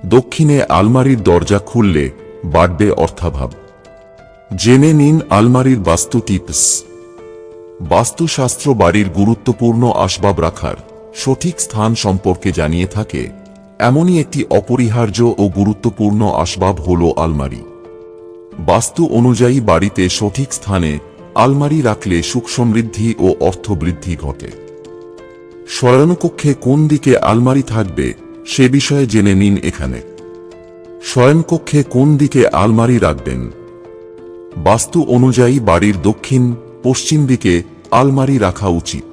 দক্ষিণে আলমারির দরজা খুললে বাড়বে অর্থাভাব। জেনে নিন আলমারির বাস্তু টিপস। বাস্তুশাস্ত্র বাড়ির গুরুত্বপূর্ণ আসবাব রাখার সঠিক স্থান সম্পর্কে জানিয়ে থাকে। এমনই একটি অপরিহার্য ও গুরুত্বপূর্ণ আসবাব হল আলমারি। বাস্তু অনুযায়ী বাড়িতে সঠিক স্থানে আলমারি রাখলে সুখ সমৃদ্ধি ও অর্থবৃদ্ধি ঘটে। শয়নকক্ষে কোন দিকে আলমারি থাকবে সে বিষয়ে জেনে নিন এখানে। শয়নকক্ষে কোন দিকে আলমারি রাখবেন। বাস্তু অনুযায়ী বাড়ির দক্ষিণ পশ্চিম দিকে আলমারি রাখা উচিত।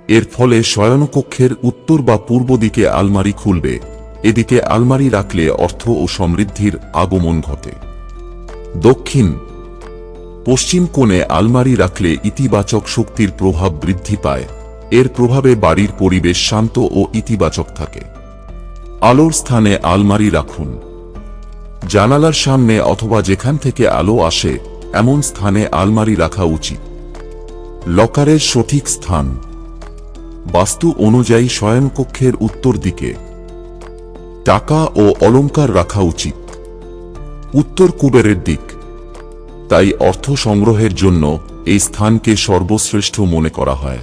এর ফলে শয়নকক্ষের উত্তর বা পূর্ব দিকে আলমারি খুলবে। এদিকে আলমারি রাখলে অর্থ ও সমৃদ্ধির আগমন ঘটে। দক্ষিণ পশ্চিম কোণে আলমারি রাখলে ইতিবাচক শক্তির প্রভাব বৃদ্ধি পায়। এর প্রভাবে বাড়ির পরিবেশ শান্ত ও ইতিবাচক থাকে। আলোর স্থানে আলমারি রাখুন। জানালার সামনে অথবা যেখান থেকে আলো আসে এমন স্থানে আলমারি রাখা উচিত। লকারের সঠিক স্থান। বাস্তু অনুযায়ী শয়নকক্ষের উত্তর দিকে টাকা ও অলংকার রাখা উচিত। উত্তর কুবেরের দিক, তাই অর্থ সংগ্রহের জন্য এই স্থানকে সর্বশ্রেষ্ঠ মনে করা হয়।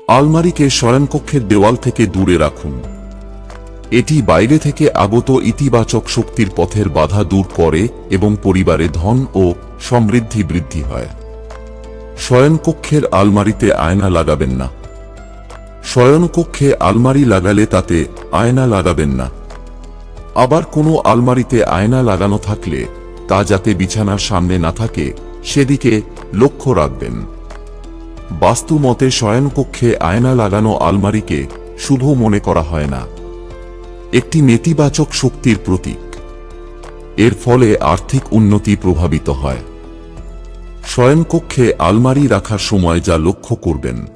আলমারিকে শয়নকক্ষের দেওয়াল থেকে দূরে রাখুন। এটি বাইরে থেকে আগত ইতিবাচক শক্তির পথের বাধা দূর করে এবং পরিবারে ধন ও সমৃদ্ধি বৃদ্ধি হয়। শয়নকক্ষের আলমারিতে আয়না লাগাবেন না। শয়নকক্ষে আলমারি লাগালে তাতে আয়না লাগাবেন না। আবার কোনো আলমারিতে আয়না লাগানো থাকলে তা যাতে বিছানার সামনে না থাকে সেদিকে লক্ষ্য রাখবেন। বাস্তু মতে শয়নকক্ষে আয়না লাগানো আলমারিকে শুভ মনে করা হয় না। একটি নেতিবাচক শক্তির প্রতীক। এর ফলে আর্থিক উন্নতি প্রভাবিত হয়। শয়নকক্ষে আলমারি রাখার সময় যা লক্ষ্য করবেন।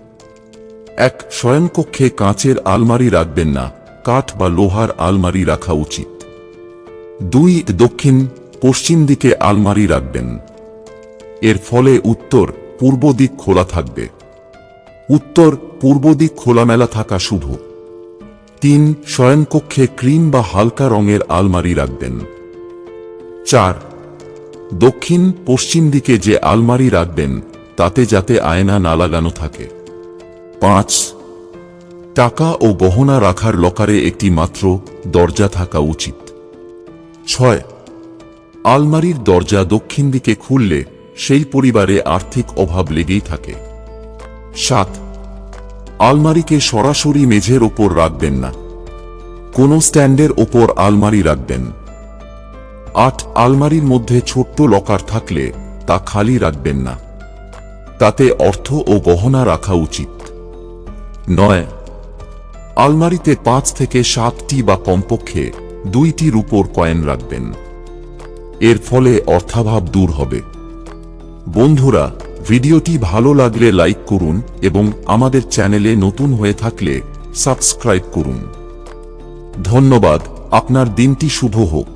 ১. শয়নকক্ষে কাঁচের আলমারি রাখবেন না, কাঠ বা লোহার আলমারি রাখা উচিত। ২. দক্ষিণ পশ্চিম দিকে আলমারি রাখবেন। এর ফলে উত্তর পূর্ব দিক খোলা থাকবে। উত্তর পূর্ব দিক খোলামেলা থাকা শুভ। ৩. শয়নকক্ষে ক্রিম বা হালকা রঙের আলমারি রাখবেন। ৪. দক্ষিণ পশ্চিম দিকে যে আলমারি রাখবেন তাতে যাতে আয়না না লাগানো থাকে। ৫. টাকা ও গহনা রাখার লকারে একটি মাত্র দরজা থাকা উচিত। ৬. আলমারির দরজা দক্ষিণ দিকে খুললে সেই পরিবারে আর্থিক অভাব লেগেই থাকে। ৭. আলমারিকে সরাসরি মেঝের ওপর রাখবেন না। কোনো স্ট্যান্ডের ওপর আলমারি রাখবেন। ৮. আলমারির মধ্যে ছোট্ট লকার থাকলে তা খালি রাখবেন না। তাতে অর্থ ও গহনা রাখা উচিত। ৯. আলমারিতে ৫ থেকে ৭টি বা কমপক্ষে ২টি রূপোর কয়েন রাখবেন। এর ফলে অর্থাভাব দূর হবে। বন্ধুরা, ভিডিওটি ভালো লাগলে লাইক করুন এবং আমাদের চ্যানেলে নতুন হয়ে থাকলে সাবস্ক্রাইব করুন। ধন্যবাদ। আপনার দিনটি শুভ হোক।